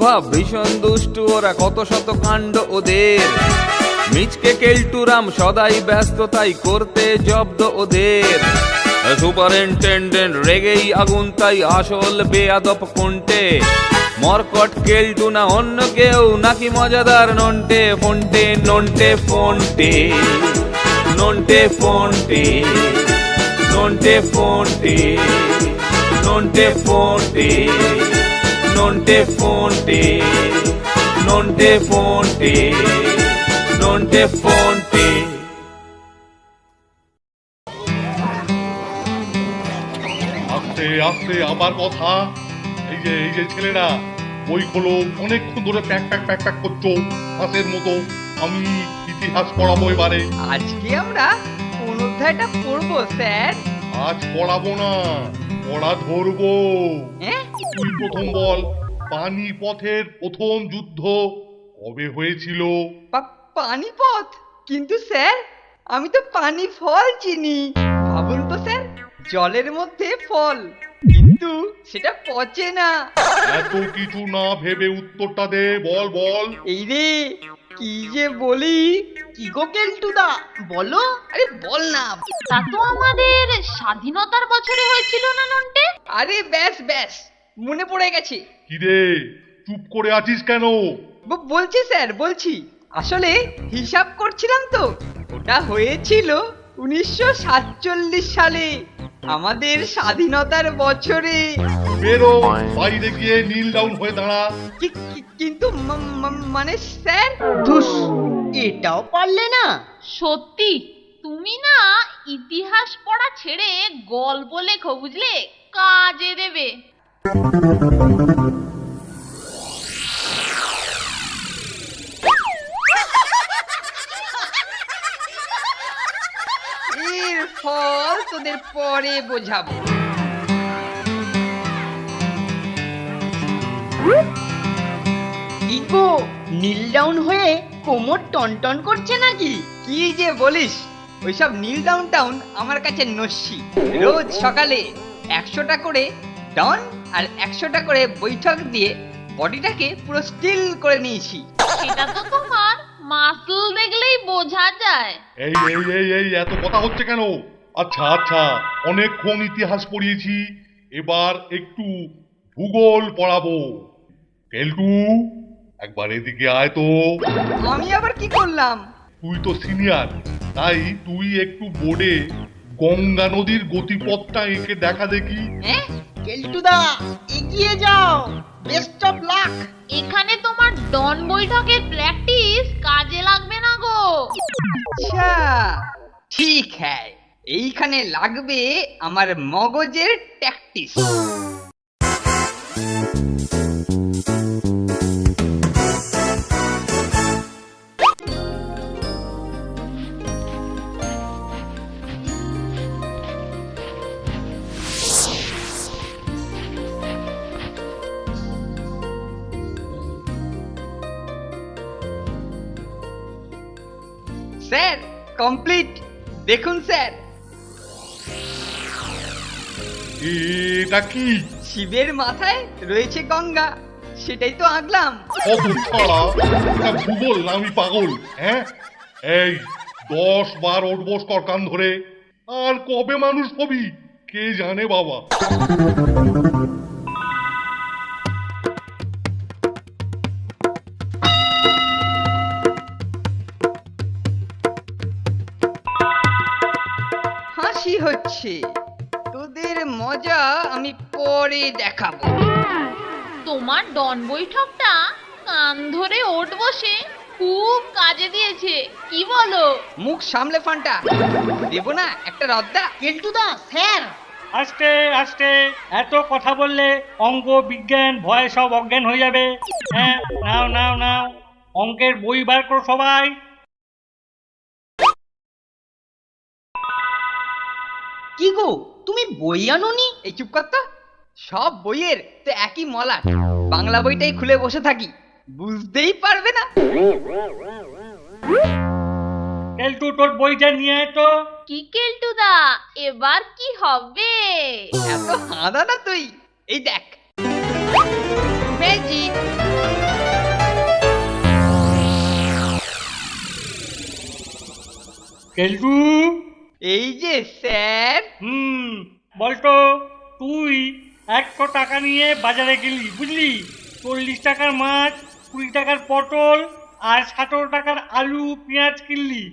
ভাব ভীষণ দুষ্টু ওরা, কত শত কাণ্ড ওদের। মিচকে কেলটুরাম সদাই ব্যস্ত, তাই করতে জব্দ ওদের। সুপারিনটেন্ডেন্ট রেগেই আগুন, তাই আসল বেয়াদব কোনটে। মরকট কেলটু না অন্য কেউ, নাকি মজাদার নন্টে ফন্টে নন্টে ফন্টে নন্টে ফন্টে নন্টে ফন্টে নন্টে ফন্টে নন্টে ফন্টে নন্টে ফন্টে নন্টে ফন্টে। আস্তে আস্তে আবার কথা। এই যে ছেলেরা বই খোলো, অনেকক্ষণ ধরে প্যাক প্যাক প্যাক প্যাক করছো হাঁসের মতো। আমি ইতিহাস পড়াবো এবারে। আজকে আমরা কোন অধ্যায়টা পড়বো স্যার? আজ পড়াবো না, পড়া ধরবো। তুই প্রথম বল, পানিপথের প্রথম যুদ্ধ কবে হয়েছিল? পানিপথ? কিন্তু স্যার আমি তো পানি ফল চিনি। ভাবুন তো স্যার, জলের মধ্যে ফল, কিন্তু সেটা পচে না। এত কিছু না ভেবে উত্তরটা দে, বল বল। এই রে, কি যে বলি। কি গো কেলটুদা, বলো। আরে বল না। তা তো আমাদের স্বাধীনতার বছরে হয়েছিল না নন্টে? আরে ব্যাস ব্যাস, মনে পড়ে গেছে। কিরে চুপ করে আছিস কেন? বলছি স্যার, বলছি। আসলে হিসাব করছিলাম তো, ওটা হয়েছিল 1947 সালে, আমাদের স্বাধীনতার বছরে। বেরো বাইরে গিয়ে নীল ডাউন হয়ে দাঁড়া। কিন্তু মানে স্যার, ধুস, এটাও পারলে না? সত্যি তুমি না ইতিহাস পড়া ছেড়ে গল্প লেখো, বুঝলে? কাজে দেবে। এর ফল তোদের পরে বোঝাবো। ইগো নীল ডাউন হয়ে কোমর টনটন করছে নাকি? কি যে বলিস, ওইসব নীল ডাউন টাউন আমার কাছে নস্যি। রোজ সকালে 100টা করে ডাউন আর 100টা করে বৈঠক দিয়ে বডিটাকে পুরো স্টিল করে নিয়েছি। সেটা তো তোমার মাসল দেখলেই বোঝা যায়। এই এই এই এই এত কথা হচ্ছে কেন? আচ্ছা আচ্ছা, অনেকক্ষণ ইতিহাস পড়িয়েছি, এবার একটু ভূগোল পড়াবো। কেলটু একবার এদিকে আয় তো। আমি আবার কি করলাম? তুই তো সিনিয়র, তাই তুই একটু বোর্ডে গঙ্গা নদীর গতিপথটা এঁকে দেখা দেখি। কেলটুদা এগিয়ে যাও, বেস্ট অফ লাক। এখানে তোমার ডন বৈঠকের প্র্যাকটিস কাজে লাগবে না গো। আচ্ছা ঠিক হ্যায়, এইখানে লাগবে আমার মগজের প্র্যাকটিস। স্যার কমপ্লিট, দেখুন স্যার। এটা কি? শিবের মাথায় রয়েছে গঙ্গা, সেটাই তো আঁকলাম। কত ছাড়া, এটা ভূগোল না আমি পাগল? হ্যাঁ, এই 10 বার ওঠবোস কর কান ধরে। আর কবে মানুষ হবি কে জানে বাবা। হাসি হচ্ছে, তোদের মজা আমি পরে দেখাবো। তোমার ডন বৈঠকটা কান ধরে ওঠ বসে খুব কাজে দিয়েছে, কি বলো? মুখ সামলে ফান্টা, দেব না একটা রদ্দা? কেলটুদা স্যার। আস্তে আস্তে, এত কথা বললে অঙ্ক বিজ্ঞান ভয় সব অজ্ঞান হয়ে যাবে। হ্যাঁ, নাও নাও নাও, অঙ্কের বই বার করো সবাই। কি গো, তুমি বই আনোনি? এই চুপ কর তো, সব বইয়ের তো একই মলাট। বাংলা বইটাই খুলে বসে থাকি, বুঝতেই পারবে না। কেলটু তোর বইটা নিয়ে আয় তো। কি কেলটুদা, এবার কি হবে? এত হাঁদা না তুই, এই দেখ ম্যাজিক। কেলটু। এই যে স্যার। বলতো, তুই 100 টাকা নিয়ে বাজারে গেলি, বুঝলি? 40 টাকার মাছ, 20 টাকার পটল আর 17 টাকার আলু পেঁয়াজ কিনলি।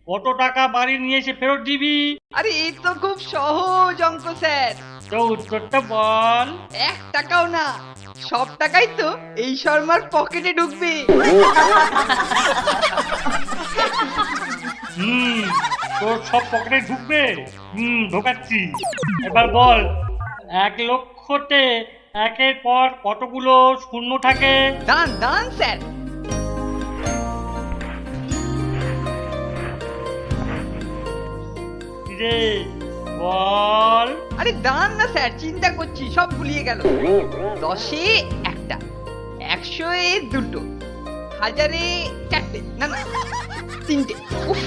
কত টাকা বাড়ি নিয়ে এসে ফেরত দিবি? আরে এই তো খুব সহজ অঙ্ক স্যার। তো উত্তরটা বল। 1 টাকাও না, সব টাকাই তো এই শর্মার পকেটে ঢুকবে। তোর সব পকেটে ঢুকবে? ঢোকাচ্ছি। এবার বল, 1 লক্ষতে একের পর কতগুলো শূন্য থাকে? দাঁড়ান দাঁড়ান স্যার। রে বল। আরে দাঁড়ান না স্যার, চিন্তা করছি, সব ভুলিয়ে গেল। 10-এ 1টা, 100-এ 2টো, 1000-এ 4টে, না না 3টে। উফ,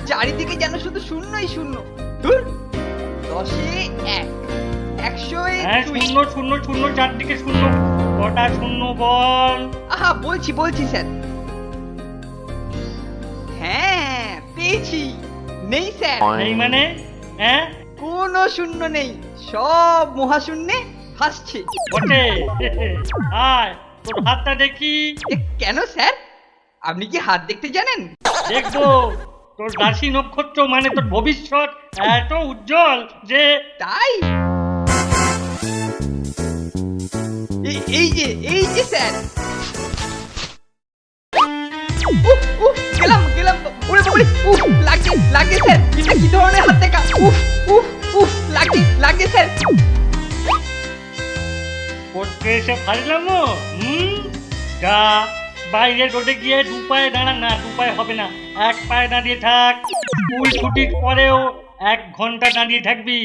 চারিদিকে যেন শুধু শূন্যই শূন্য। ধুর, 10-এ 1, 100-এ হ্যাঁ, 2। শূন্য শূন্য শূন্য, চারদিকে শূন্য। কটা শূন্য বল? আহা, বলছি বলছি স্যার। হ্যাঁ, পেয়েছি। নেই স্যার, নেই মানে? হ্যাঁ, কোনো শূন্য নেই, সব মহাশূন্যে ভাসছে। বটে। আয়, তোর হাতটা দেখি। কেন স্যার, আপনি কি হাত দেখতে জানেন? দেখবো। তোর রাশি নক্ষত্র মানে তোর ভবিষ্যৎ এত উজ্জ্বল যে। তাই? এই যে স্যার। উফ, উফ, গেলাম গেলাম। ওরে বাবারে, উফ, লাগছে স্যার। এটা কি ধরনের হাত দেখা? উফ উফ উফ, লাগছে স্যার। পড়তে এসে ফাজলাম। যা, বাইরে রোডে গিয়ে 2 পায়ে দাঁড়া। না, 2 পায়ে হবে না, 1 পায়ে দাঁড়িয়ে থাক। স্কুল ছুটির পরেও 1 ঘন্টা দাঁড়িয়ে থাকবি।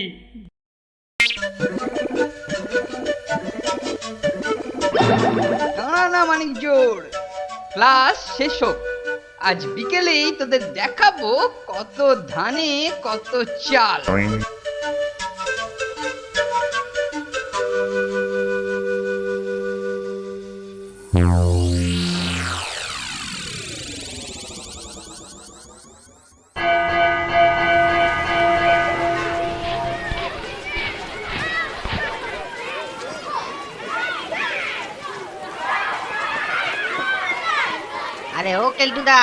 দাঁড়া না মানিক জোর, ক্লাস শেষ হোক। আজ বিকেলেই তোদের দেখাবো কত ধানে কত চাল। আরে ও কেলটুদা,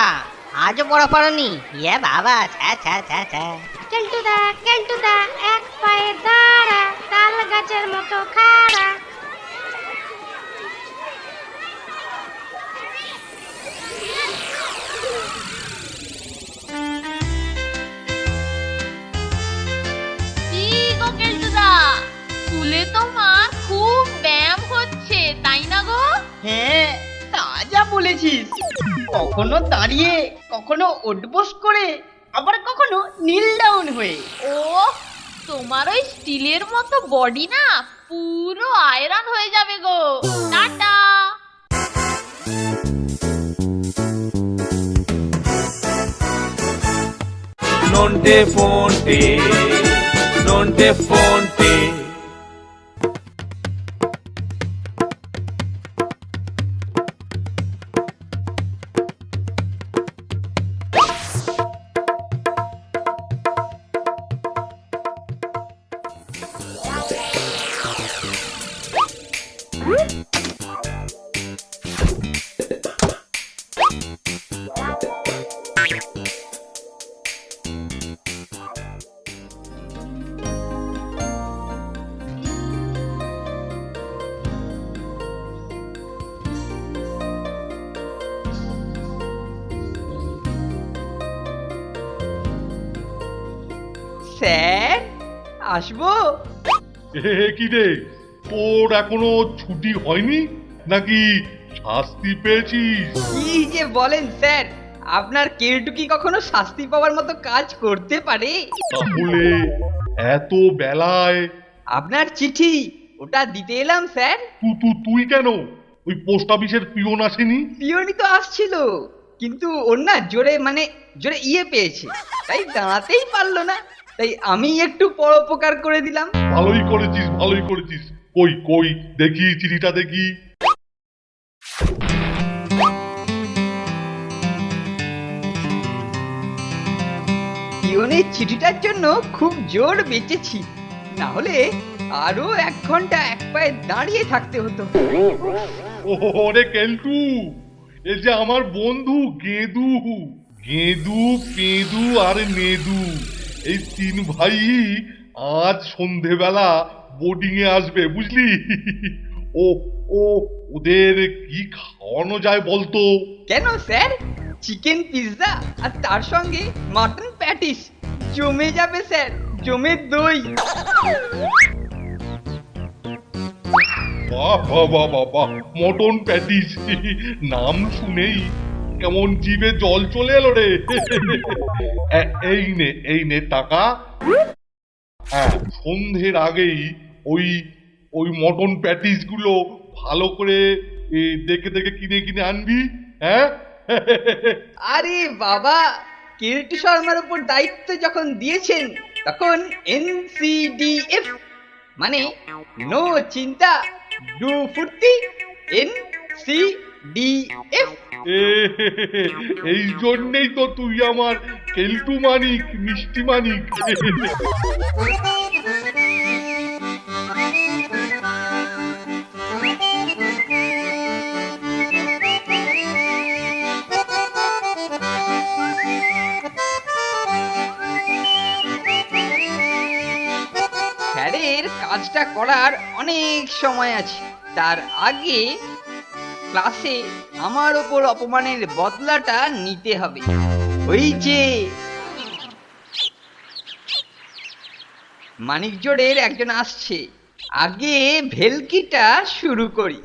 আজও পড়া পড়নি? ইয়ে বাবা, ছ্যা ছ্যা ছ্যা ছ্যা। কেলটুদা কেলটুদা, এক পায়ে দাঁড়া, তাল গাছের মতো খাড়া। কি গো কেলটুদা, স্কুলে তোমার খুব ব্যায়াম হচ্ছে তাই না গো? হ্যাঁ, তা যা বলেছিস। কখনো দাঁড়িয়ে, কখনো ওঠবোস করে, আবার কখনো নীল ডাউন হয়ে। ও, তোমার ওই স্টিলের মতো বডি না পুরো আয়রন হয়ে যাবে গো। Tata. Nonte fonte, nonte fonte. Sir, আসবো? কি রে, তোর এখনো ছুটি হয়নি নাকি শাস্তি পেয়েছিস? কি যে বলেন স্যার, আপনার কেলটু কি কখনো শাস্তি পাওয়ার মতো কাজ করতে পারে? তাহলে এত বেলায় আপনার চিঠি, ওটা দিতে এলাম স্যার। তুই কেন? ওই পোস্ট অফিসের পিয়ন আসেনি? পিওনি তো আসছিল, কিন্তু ওর না জোরে ইয়ে পেয়েছে, তাই দাঁড়াতেই পারলো না। তাই আমি একটু পরোপকার করে দিলাম। ভালোই করেছিস। কই দেখি চিঠিটা দেখি। এই চিঠিটার জন্য খুব জোর বেঁচেছি, না হলে আরো 1 ঘন্টা এক পায়ে দাঁড়িয়ে থাকতে হতো। ওরে কেলটু, এ যে আমার বন্ধু গেদু। গেদু, পেদু আর নেদু, এই 3 ভাই আজ সন্ধেবেলা বোর্ডিং এ আসবে, বুঝলি? ও ও ওদের কি খাওয়ানো যায় বলতো? কেন স্যার, চিকেন পিৎজা আর তার সঙ্গে মাটন প্যাটিস জমে যাবে স্যার, জমে দই। বাহ বাহ বাহ বাহ বাহ, মটন প্যাটিস, নাম শুনেই কেমন জিভে জল চলে এলো রে। এই নে টাকা। হ্যাঁ, সন্ধ্যের আগেই ওই ওই মটন প্যাটিস গুলো ভালো করে দেখে দেখে কিনে কিনে আনবি। হ্যাঁ আরে বাবা, কেলটু শর্মার উপর দায়িত্ব যখন দিয়েছেন তখন NCDF মানে নো চিন্তা ডু ফুর্তি, NCDF। এই জন্যেই তো তুই আমার কেলটু মানিক, মিষ্টি মানিক। স্যারের কাজটা করার অনেক সময় আছে, তার আগে ক্লাসে আমার ওপর অপমানের বদলাটা নিতে হবে। ওই যে মানিক জোড়ের একজন আসছে, আগে ভেলকিটা শুরু করি।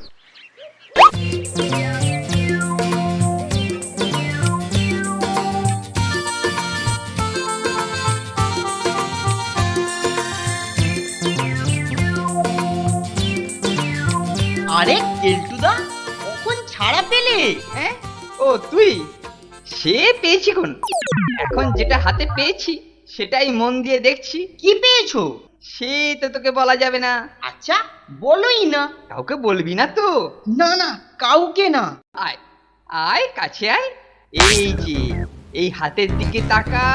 আরে কেলটুদা, কখন ছাড়া পেলে? হ্যাঁ, ও তুই? সে পেয়েছি কোন, এখন যেটা হাতে পেয়েছি সেটাই মন দিয়ে দেখছি। কি পেয়েছো? সে তো তোকে বলা যাবে না। আচ্ছা, বলোই না। কাউকে বলবি না তো? না না, কাউকে না। আয় আয়, কাছে আয়। এই যে এই হাতের দিকে তাকা।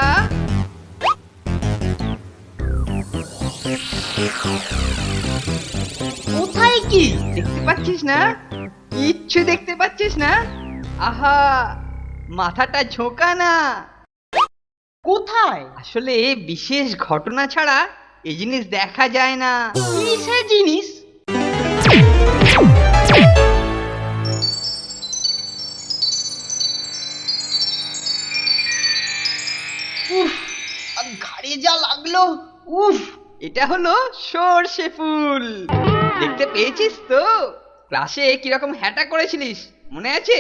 কোথায় কি? দেখতে পাচ্ছিস না? কিচ্ছু দেখতে পাচ্ছিস না? আহা, মাথাটা ঝোঁকা না। কোথায়? আসলে বিশেষ ঘটনা ছাড়া এই জিনিস দেখা যায় না। কি সে জিনিস? উফ, আর ঘাড়ে যা লাগলো। উফ, এটা হলো সর্ষে ফুল। দেখতে পেয়েছিস তো? ক্লাসে কিরকম হ্যাটা করেছিলিস, মনে আছে?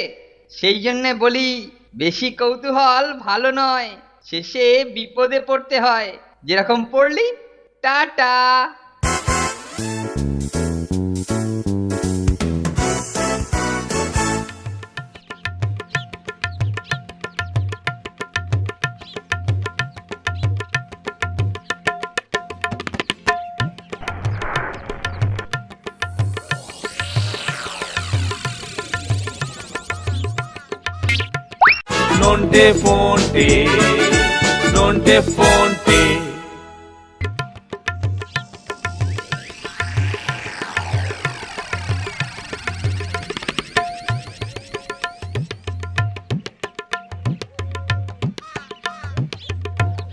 সেই জন্য বলি, বেশি কৌতূহল ভালো নয়, শেষে বিপদে পড়তে হয়। যেরকম পড়লি। Tata. Nonte fonte, nonte fonte.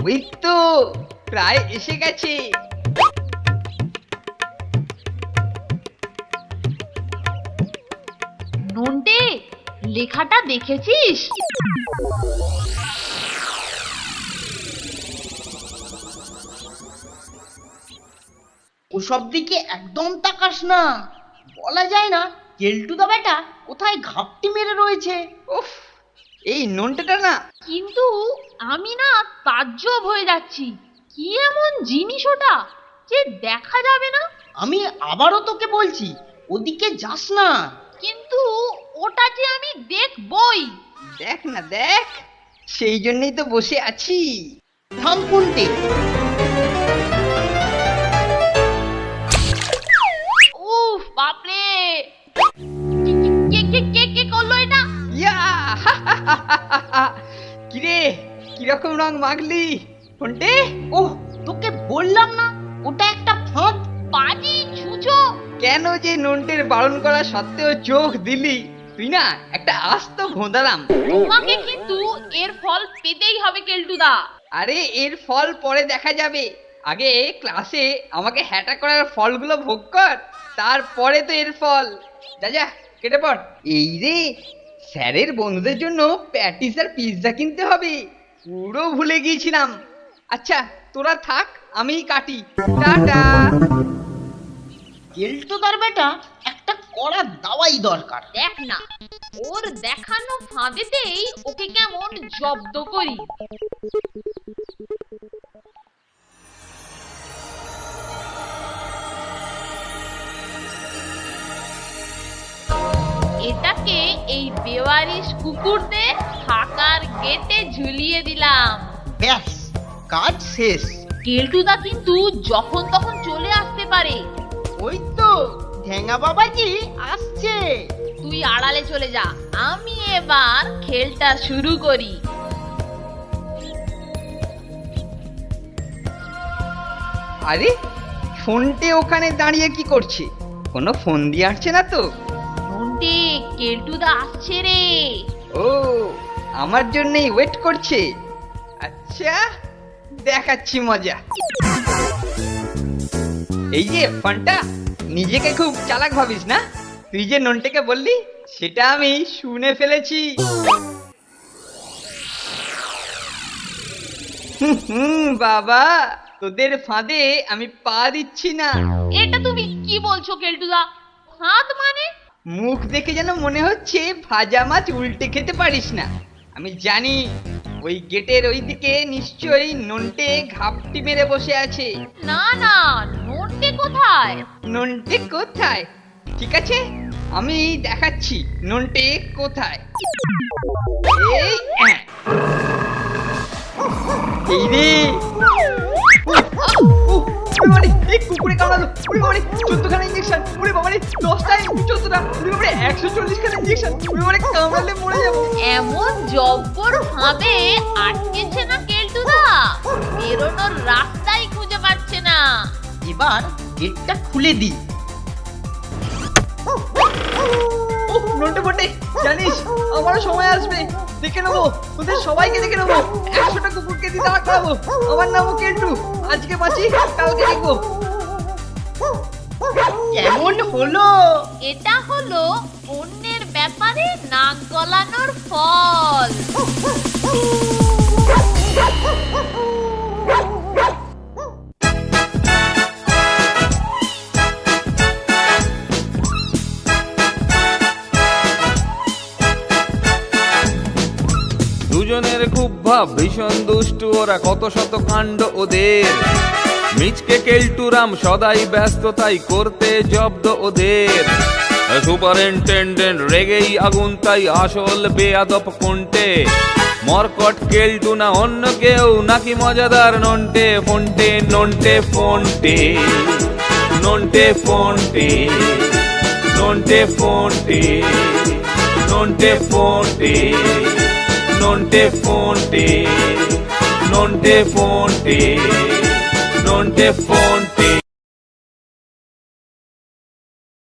ওই তো প্রায় এসে গেছে। নন্টে, লেখাটা দেখেছিস? ওসব দিকে একদম তাকাস না। বলা যায় না কেলটুদা বেটা কোথায় ঘাপটি মেরে রয়েছে। উফ, এই নন্টেটা না। কিন্তু আমি না তাজ্জব হয়ে যাচ্ছি, কি এমন জিনিস ওটা যে দেখা যাবে না? আমি আবারও তোকে বলছি, ওদিকে যাস না। কিন্তু ওটা যে আমি দেখবই। দেখ না দেখ, সেই জন্যই তো বসে আছি। থাম কোনটে। উফ বাপরে, কে কে কে কে করলো এটা? ইয়া কিরে, কিরকম রং মাখলি? ফোনটে ওহ, তোকে বললাম না ওটা একটা ফাঁদ। বাজি ছুঁচো। কেন যে নন্টের বারণ করা সত্ত্বেও চোখ দিলি? তুই না একটা আস্ত ভোঁদারাম। তোমাকে কিন্তু এর ফল পেতেই হবে কেলটুদা। আরে এর ফল পরে দেখা যাবে, আগে ক্লাসে আমাকে হ্যাটা করার ফলগুলো ভোগ কর, তারপরে তো এর ফল। যা যা কেটে পড়। এই রে, স্যারের বন্ধুদের জন্য প্যাটিস আর পিৎজা কিনতে হবে, পুরো ভুলে গিয়েছিলাম। আচ্ছা তোরা থাক, আমিই কাটি। টাটা। কেলটুদার বেটা একটা কড়া দাওয়াই দরকার। দেখ না, ওর দেখানো ফাঁদেতেই ওকে কেমন জব্দ করি। এটাকে এই বেওয়ারিশ কুকুরদের থাকার গেটে ঝুলিয়ে দিলাম। ব্যাস, কাজ শেষ। কেলটুদা কিন্তু যখন তখন চলে আসতে পারে। ওই তো ঠ্যাঙা বাবাজি আসছে। তুই আড়ালে চলে যা, আমি এবার খেলটা শুরু করি। আরে ফোনটে ওখানে দাঁড়িয়ে কি করছে? কোনো ফোন দিয়ে আসছে না তো? নন্টে, কেলটুদা আসছে রে। ও, আমার জন্যই ওয়েট করছে। আচ্ছা দেখাচ্ছি মজা। এই যে ফোনটা, নিজেকে খুব চালাক ভাবিস না? তুই যে নন্টেকে বললি সেটা আমি শুনে ফেলেছি। বাবা, তোদের ফাঁদে আমি পা দিচ্ছি না। এটা তুমি কি বলছো কেলটুদা? ফাঁদ মানে? মুখ দেখে যেন মনে হচ্ছে ভাজা মাছ উল্টে খেতে পারিস না। আমি জানি ওই গেটের ওইদিকে নিশ্চয়ই নন্টে ঘাপটি মেরে বসে আছে। না না, নন্টে কোথায়? নন্টে কোথায়? ঠিক আছে, আমি দেখাচ্ছি নন্টে কোথায়। এই এই রে, এই কুকুরে কামড়ালো। ওরে বাবারে, 14খানা ইঞ্জেকশন। ওরে বাবারে, 10টা 14টা। ওরে বাবারে, 140খানা ইঞ্জেকশন। ওরে বাবারে, কামড়ালে মরে যাবো। এমন জব্বর ফাঁদে আটকেছে না কেলটুদা, বেরোনোর রাস্তাই খুঁজে পাচ্ছে না। এবার গেটটা খুলে দি। ও নন্টে ফন্টে, জানিস আমারও সময় আসবে, দেখে নেবো ওদের সবাইকে, দেখে নেবো। 100টা কুকুরকে দিতে হাত করাবো। আমার নামও কেলটু। আজকে বাঁচি, কালকে দেখবো। কেমন হলো? এটা হলো অন্যের ব্যাপারে নাক গলানোর ফল। দুজনের খুব ভাব, ভীষণ দুষ্টু ওরা, কত শত কাণ্ড ওদের। মিচকে কেলটুরাম সদাই ব্যস্ত, তাই করতে জব্দ ওদের। সুপারিনটেন্ডেন্ট রেগেই আগুন, তাই আসল বেয়াদব কোনটে। মরকট কেলটু না অন্য কেউ, নাকি মজাদার নন্টে ফোনটে। নন্টে ফোনটে, নন্টে ফোনটে, নন্টে ফোনটে, নন্টে ফোনটে, নন্টে ফোনটে, নন্টে ফোনটে, নন্টে ফোনটে।